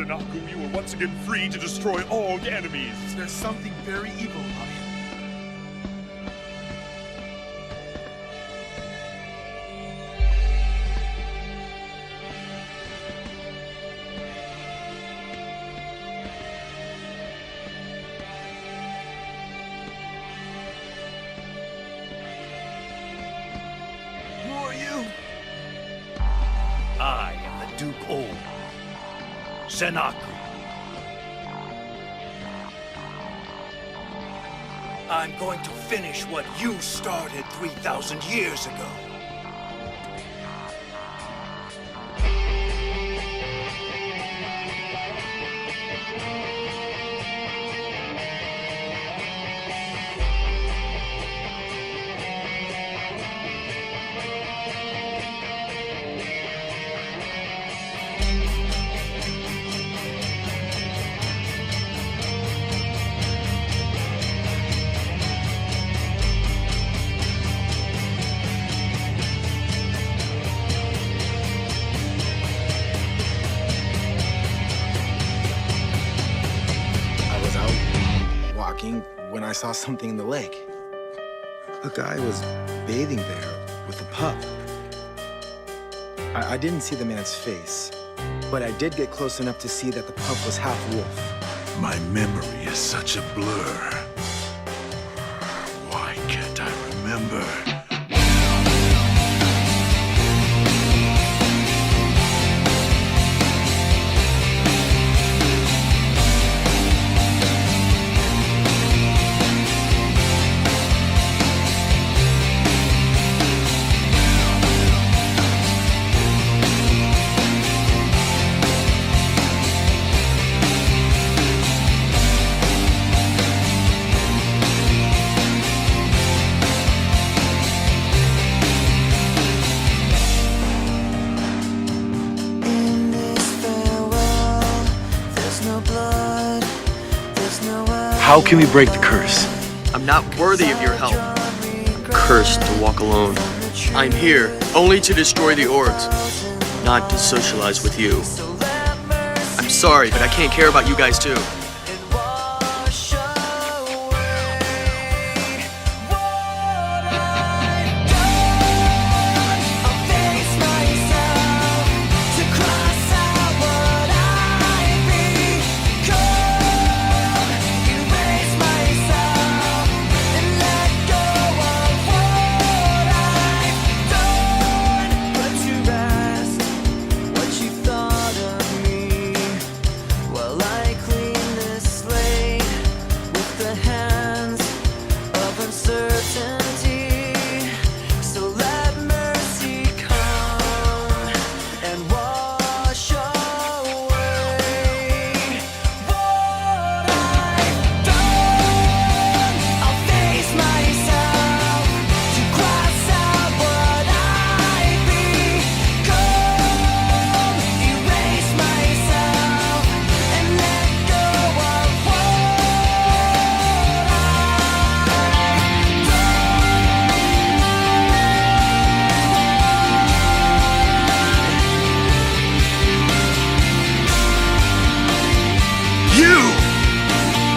Sanaku, you are once again free to destroy all enemies. There's something very evil about him. Who are you? I am the Duke Old. Sanaku. I'm going to finish what you started 3,000 years ago. When I saw something in the lake. A guy was bathing there with a pup. I didn't see the man's face, but I did get close enough to see that the pup was half wolf. My memory is such a blur. Why can't I remember? How can we break the curse? I'm not worthy of your help. I'm cursed to walk alone. I'm here only to destroy the orcs, not to socialize with you. I'm sorry, but I can't care about you guys too.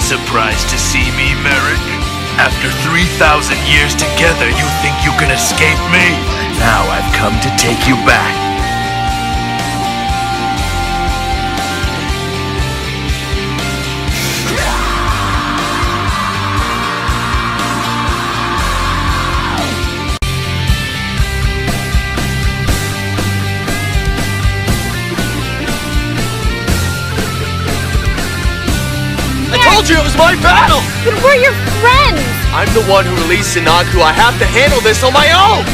Surprised to see me, Merrick? After 3,000 years together, you think you can escape me? Now I've come to take you back. I told you it was my battle! But we're your friends! I'm the one who released Sanaku. I have to handle this on my own!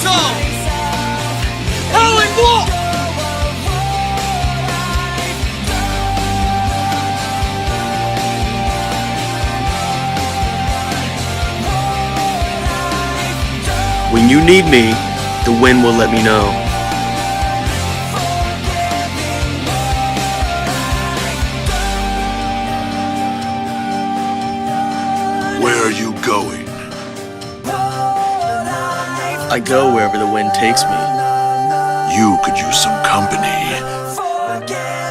come! Howling Wolf! When you need me, the wind will let me know. Where are you going? I go wherever the wind takes me. You could use some company.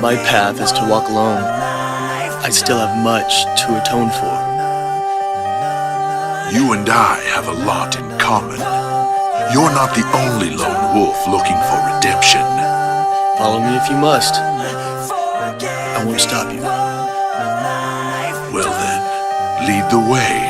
My path is to walk alone. I still have much to atone for. You and I have a lot in common. You're not the only lone wolf looking for redemption. Follow me if you must. I won't stop you. Well then, lead the way.